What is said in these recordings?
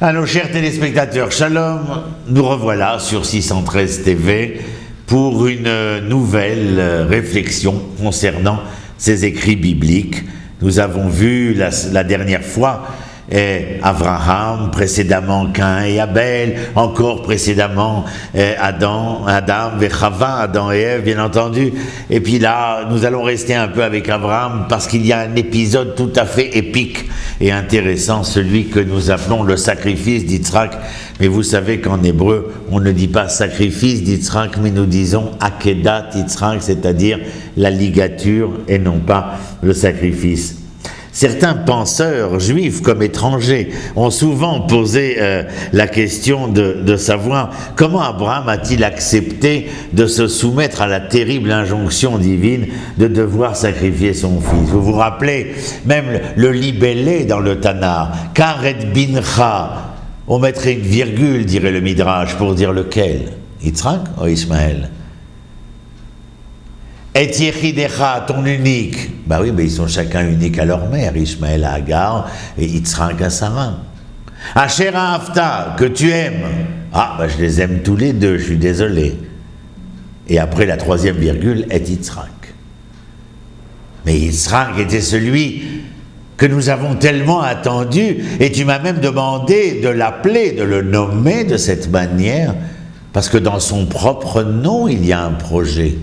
À nos chers téléspectateurs, shalom, nous revoilà sur 613 TV pour une nouvelle réflexion concernant ces écrits bibliques. Nous avons vu la dernière fois Abraham, précédemment Caïn et Abel, encore précédemment Adam et Chava, Adam et Ève, bien entendu. Et puis là, nous allons rester un peu avec Abraham parce qu'il y a un épisode tout à fait épique et intéressant, celui que nous appelons le sacrifice d'Yitzhak. Mais vous savez qu'en hébreu, on ne dit pas sacrifice d'Yitzhak, mais nous disons Akedat Yitzhak, c'est-à-dire la ligature et non pas le sacrifice. Certains penseurs juifs comme étrangers ont souvent posé la question de savoir comment Abraham a-t-il accepté de se soumettre à la terrible injonction divine de devoir sacrifier son fils. Vous vous rappelez même le libellé dans le Tanakh, Karet bincha, on mettrait une virgule, dirait le Midrash, pour dire lequel, Yitzhak ou Ishmaël? Et Yechidecha, ton unique. Bah oui, mais ils sont chacun uniques à leur mère, Ishmaël à Agar et Yitzhak à Sarah. Asher Hafta, que tu aimes. Ah, bah je les aime tous les deux, je suis désolé. Et après la troisième virgule est Yitzhak. Mais Yitzhak était celui que nous avons tellement attendu, et tu m'as même demandé de l'appeler, de le nommer de cette manière, parce que dans son propre nom, il y a un projet.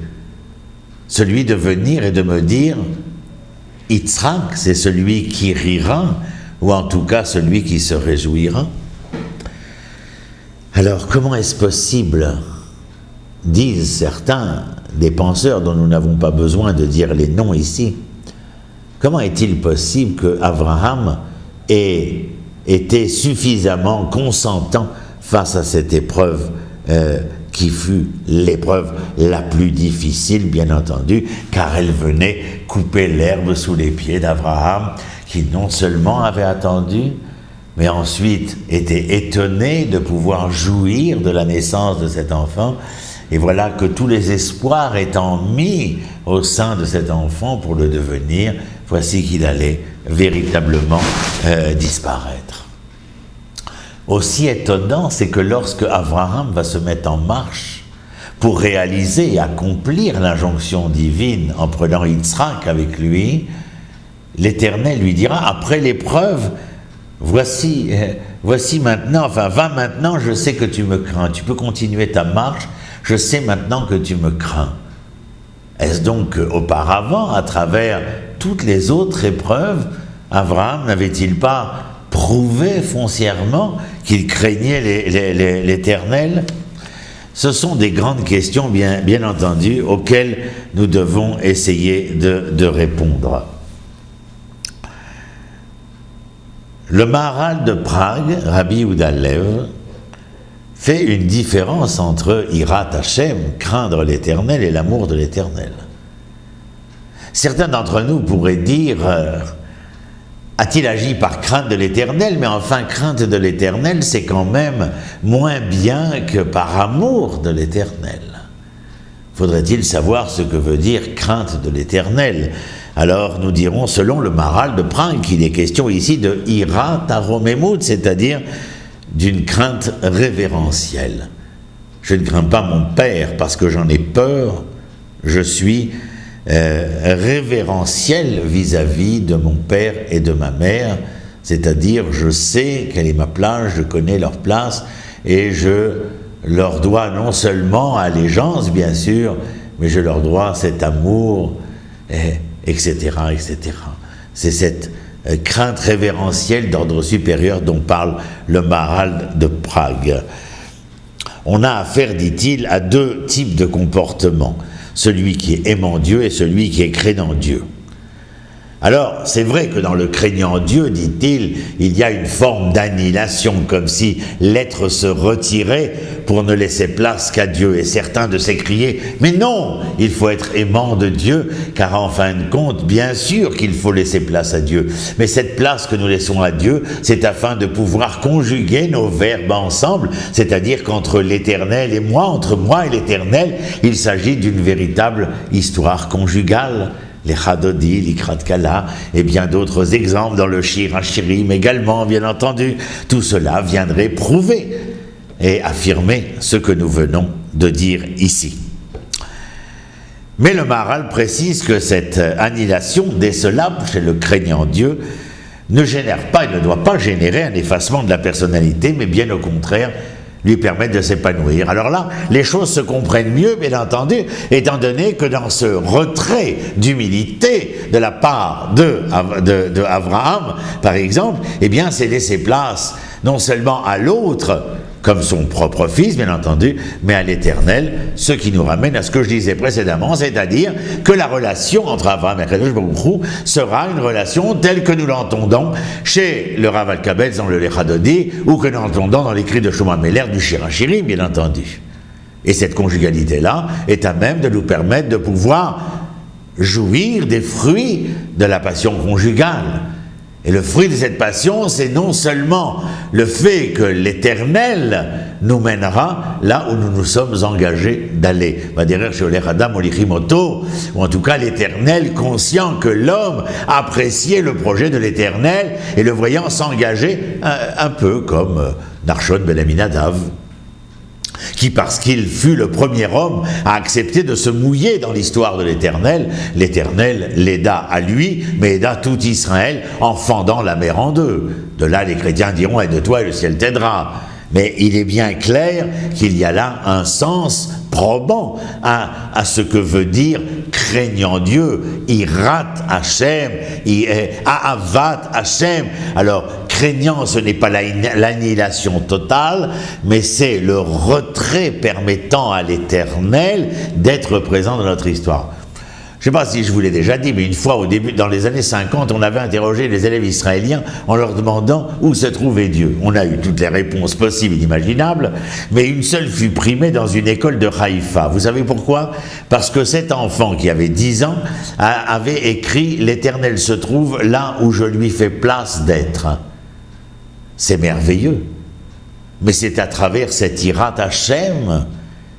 Celui de venir et de me dire Yitzhak, c'est celui qui rira, ou en tout cas celui qui se réjouira. Alors comment est-ce possible, disent certains, des penseurs dont nous n'avons pas besoin de dire les noms ici, comment est-il possible que Abraham ait été suffisamment consentant face à cette épreuve qui fut l'épreuve la plus difficile, bien entendu, car elle venait couper l'herbe sous les pieds d'Abraham, qui non seulement avait attendu, mais ensuite était étonné de pouvoir jouir de la naissance de cet enfant. Et voilà que tous les espoirs étant mis au sein de cet enfant pour le devenir, voici qu'il allait véritablement disparaître. Aussi étonnant, c'est que lorsque Abraham va se mettre en marche pour réaliser et accomplir l'injonction divine en prenant Yitzhak avec lui, l'Éternel lui dira, après l'épreuve, voici maintenant, enfin va maintenant, je sais que tu me crains, tu peux continuer ta marche, je sais maintenant que tu me crains. Est-ce donc qu'auparavant, à travers toutes les autres épreuves, Abraham n'avait-il pas prouvé foncièrement qu'il craignait l'Éternel? Ce sont des grandes questions, bien entendu, auxquelles nous devons essayer de répondre. Le Maharal de Prague, Rabbi Yehuda Lev, fait une différence entre Hirat Hashem, craindre l'Éternel, et l'amour de l'Éternel. Certains d'entre nous pourraient dire a-t-il agi par crainte de l'Éternel? Mais enfin, crainte de l'Éternel, c'est quand même moins bien que par amour de l'Éternel. Faudrait-il savoir ce que veut dire crainte de l'Éternel? Alors nous dirons, selon le Maharal de Prague, qu'il est question ici de Hirat Haromemut, c'est-à-dire d'une crainte révérentielle. Je ne crains pas mon père parce que j'en ai peur, je suis révérentiel vis-à-vis de mon père et de ma mère, c'est-à-dire je sais quelle est ma place, je connais leur place et je leur dois non seulement allégeance bien sûr, mais je leur dois cet amour, etc., etc. C'est cette crainte révérentielle d'ordre supérieur dont parle le Maharal de Prague. On a affaire, dit-il, à deux types de comportements. Celui qui est aimant Dieu et celui qui est craignant Dieu. Alors, c'est vrai que dans le craignant Dieu, dit-il, il y a une forme d'annihilation, comme si l'être se retirait pour ne laisser place qu'à Dieu. Et certains de s'écrier, mais non, il faut être aimant de Dieu, car en fin de compte, bien sûr qu'il faut laisser place à Dieu. Mais cette place que nous laissons à Dieu, c'est afin de pouvoir conjuguer nos verbes ensemble, c'est-à-dire qu'entre l'Éternel et moi, entre moi et l'Éternel, il s'agit d'une véritable histoire conjugale. les Chadodi, l'Ikrat Kala, et bien d'autres exemples dans le Shir HaShirim également, bien entendu. Tout cela viendrait prouver et affirmer ce que nous venons de dire ici. Mais le Maharal précise que cette annihilation décelable chez le craignant Dieu ne génère pas et ne doit pas générer un effacement de la personnalité, mais bien au contraire, lui permettre de s'épanouir. Alors là, les choses se comprennent mieux, bien entendu, étant donné que dans ce retrait d'humilité de la part de Abraham, par exemple, eh bien, c'est laisser place non seulement à l'autre, comme son propre fils, bien entendu, mais à l'Éternel, ce qui nous ramène à ce que je disais précédemment, c'est-à-dire que la relation entre Abraham et Akadosh Baruch Hu sera une relation telle que nous l'entendons chez le Rav Alkabetz dans le Lecha Dodi, ou que nous l'entendons dans l'écrit de Shlomo Ameler du Shir HaShirim, bien entendu. Et cette conjugalité-là est à même de nous permettre de pouvoir jouir des fruits de la passion conjugale. Et le fruit de cette passion, c'est non seulement le fait que l'Éternel nous mènera là où nous nous sommes engagés d'aller. Ou en tout cas l'Éternel, conscient que l'homme appréciait le projet de l'Éternel et le voyant s'engager un peu comme Narshon ben Aminadav, qui, parce qu'il fut le premier homme à accepter de se mouiller dans l'histoire de l'Éternel, l'Éternel l'aida à lui, mais aida tout Israël en fendant la mer en deux. De là, les chrétiens diront « aide de toi et le ciel t'aidera ». Mais il est bien clair qu'il y a là un sens probant à ce que veut dire craignant Dieu, Irat Hashem, Ahavat Hashem. Alors, craignant, ce n'est pas l'annihilation totale, mais c'est le retrait permettant à l'Éternel d'être présent dans notre histoire. Je ne sais pas si je vous l'ai déjà dit, mais une fois au début, dans les années 50, on avait interrogé les élèves israéliens en leur demandant où se trouvait Dieu. On a eu toutes les réponses possibles et imaginables, mais une seule fut primée dans une école de Haïfa. Vous savez pourquoi? Parce que cet enfant qui avait 10 ans avait écrit « L'Éternel se trouve là où je lui fais place d'être ». C'est merveilleux, mais c'est à travers cet Irat Hashem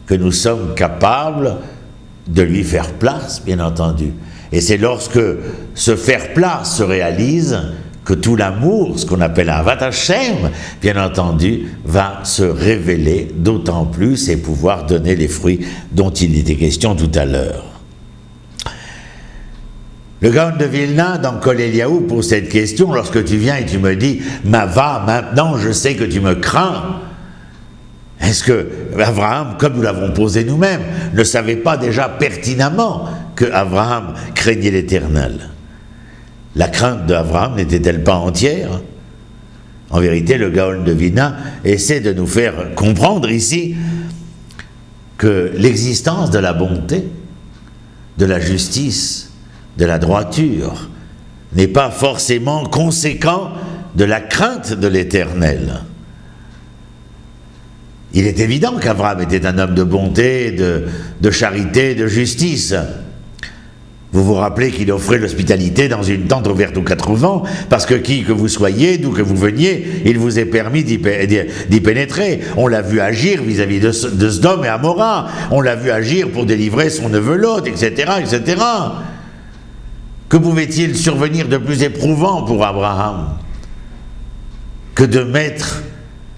que nous sommes capables de lui faire place, bien entendu. Et c'est lorsque ce faire place se réalise que tout l'amour, ce qu'on appelle Ahavat Hashem, bien entendu, va se révéler d'autant plus et pouvoir donner les fruits dont il était question tout à l'heure. Le Gaon de Vilna, dans Kol Eliyahu, pose cette question lorsque tu viens et tu me dis « Mava, maintenant je sais que tu me crains ». Est-ce que Abraham, comme nous l'avons posé nous-mêmes, ne savait pas déjà pertinemment que Abraham craignait l'Éternel? La crainte d'Abraham n'était-elle pas entière? En vérité, le Gaon de Vilna essaie de nous faire comprendre ici que l'existence de la bonté, de la justice, de la droiture n'est pas forcément conséquent de la crainte de l'Éternel. Il est évident qu'Abraham était un homme de bonté, de charité, de justice. Vous vous rappelez qu'il offrait l'hospitalité dans une tente ouverte aux 4 vents, parce que qui que vous soyez, d'où que vous veniez, il vous est permis d'y pénétrer. On l'a vu agir vis-à-vis de Sodome et Amora. On l'a vu agir pour délivrer son neveu Lot, etc., etc. Que pouvait-il survenir de plus éprouvant pour Abraham que de mettre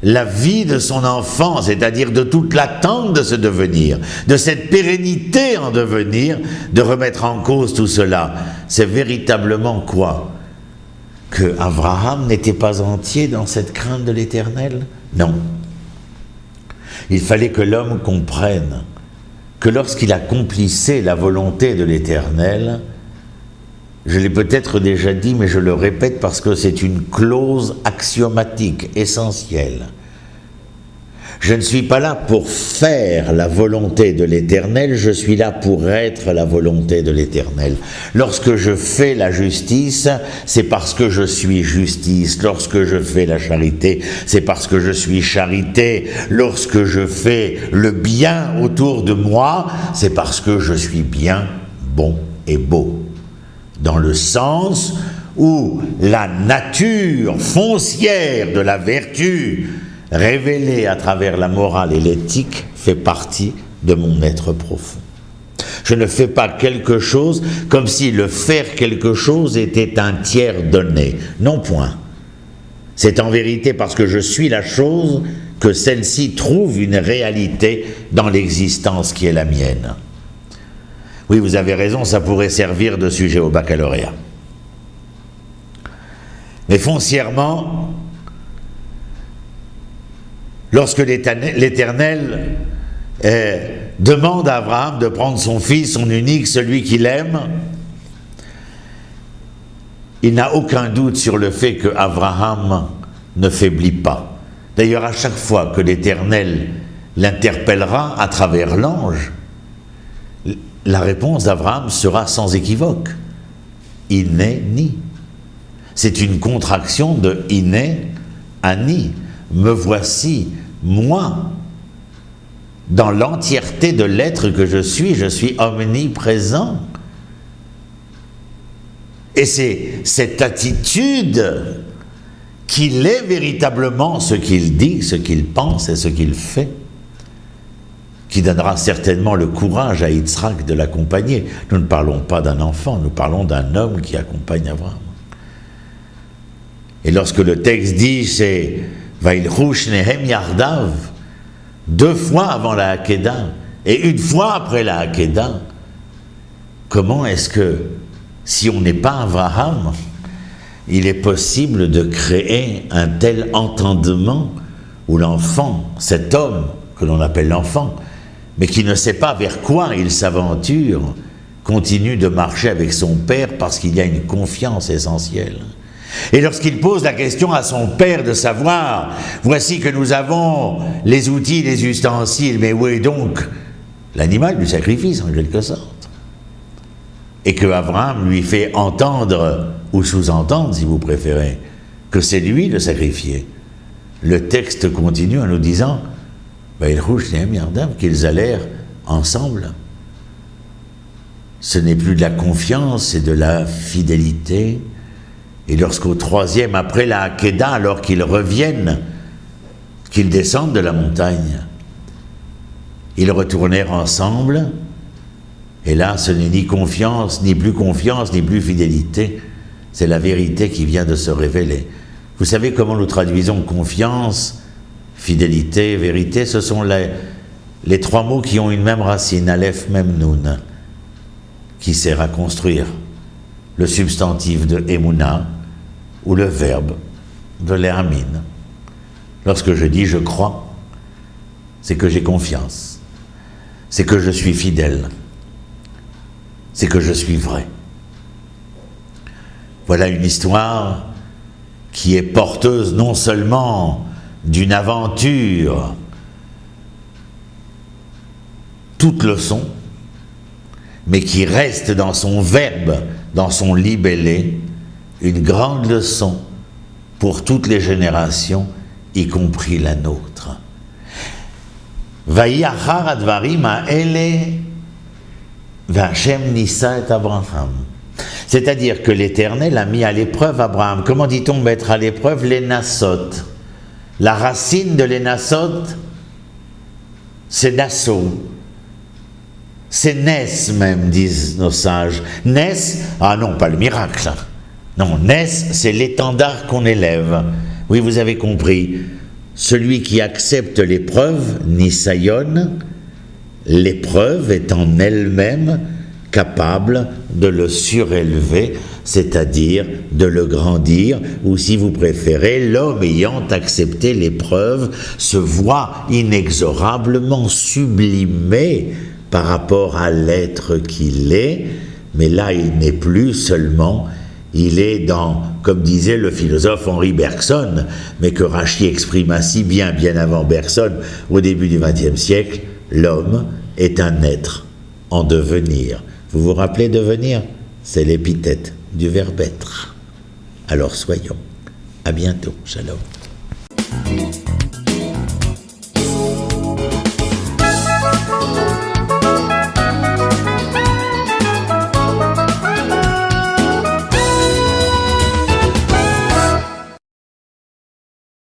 la vie de son enfant, c'est-à-dire de toute l'attente de ce devenir, de cette pérennité en devenir, de remettre en cause tout cela? C'est véritablement quoi? Que Abraham n'était pas entier dans cette crainte de l'Éternel? Non. Il fallait que l'homme comprenne que lorsqu'il accomplissait la volonté de l'Éternel, je l'ai peut-être déjà dit, mais je le répète parce que c'est une clause axiomatique, essentielle. Je ne suis pas là pour faire la volonté de l'Éternel, je suis là pour être la volonté de l'Éternel. Lorsque je fais la justice, c'est parce que je suis justice. Lorsque je fais la charité, c'est parce que je suis charité. Lorsque je fais le bien autour de moi, c'est parce que je suis bien, bon et beau. Dans le sens où la nature foncière de la vertu révélée à travers la morale et l'éthique fait partie de mon être profond. Je ne fais pas quelque chose comme si le faire quelque chose était un tiers donné. Non point. C'est en vérité parce que je suis la chose que celle-ci trouve une réalité dans l'existence qui est la mienne. Oui, vous avez raison, ça pourrait servir de sujet au baccalauréat. Mais foncièrement, lorsque l'Éternel demande à Abraham de prendre son fils, son unique, celui qu'il aime, il n'a aucun doute sur le fait que Abraham ne faiblit pas. D'ailleurs, à chaque fois que l'Éternel l'interpellera à travers l'ange, la réponse d'Abraham sera sans équivoque. Hineni. C'est une contraction de Hiné, Ani. Me voici, moi. Dans l'entièreté de l'être que je suis omniprésent. Et c'est cette attitude qu'il est véritablement ce qu'il dit, ce qu'il pense et ce qu'il fait, qui donnera certainement le courage à Yitzhak de l'accompagner. Nous ne parlons pas d'un enfant, nous parlons d'un homme qui accompagne Abraham. Et lorsque le texte dit, c'est « Vailchou shnehem yardav », 2 fois avant la Hakeda et 1 fois après la Hakeda, comment est-ce que, si on n'est pas Abraham, il est possible de créer un tel entendement où l'enfant, cet homme que l'on appelle l'enfant, mais qui ne sait pas vers quoi il s'aventure, continue de marcher avec son père parce qu'il y a une confiance essentielle. Et lorsqu'il pose la question à son père de savoir, voici que nous avons les outils, les ustensiles, mais où est donc l'animal du sacrifice en quelque sorte? Et que Abraham lui fait entendre, ou sous-entendre si vous préférez, que c'est lui le sacrifié. Le texte continue en nous disant qu'ils allèrent ensemble. Ce n'est plus de la confiance, c'est de la fidélité. Et lorsqu'au 3e, après la Hakeda, alors qu'ils reviennent, qu'ils descendent de la montagne, ils retournèrent ensemble, et là, ce n'est ni confiance, ni plus fidélité, c'est la vérité qui vient de se révéler. Vous savez comment nous traduisons confiance, fidélité, vérité? Ce sont les 3 mots qui ont une même racine, Aleph, Mem, Nun, qui sert à construire le substantif de Emouna, ou le verbe de l'Éramine. Lorsque je dis « je crois », c'est que j'ai confiance, c'est que je suis fidèle, c'est que je suis vrai. Voilà une histoire qui est porteuse non seulement d'une aventure, toute leçon, mais qui reste dans son verbe, dans son libellé, une grande leçon pour toutes les générations, y compris la nôtre. Vayi achar advarim ha'ele v'Hashem nissa et Abraham. C'est-à-dire que l'Éternel a mis à l'épreuve Abraham. Comment dit-on mettre à l'épreuve? Les Nassot. La racine de les Nassot, c'est Nassau. C'est Nes même, disent nos sages. Nes, ah non, pas le miracle. Non, Nes, c'est l'étendard qu'on élève. Oui, vous avez compris. Celui qui accepte l'épreuve, Nisayon, l'épreuve est en elle-même capable de le surélever, c'est-à-dire de le grandir, ou si vous préférez, l'homme ayant accepté l'épreuve se voit inexorablement sublimé par rapport à l'être qu'il est, mais là il n'est plus seulement, il est dans, comme disait le philosophe Henri Bergson, mais que Rachi exprima si bien avant Bergson, au début du XXe siècle, l'homme est un être en devenir. Vous vous rappelez devenir? C'est l'épithète du verbe être. Alors soyons. À bientôt. Shalom.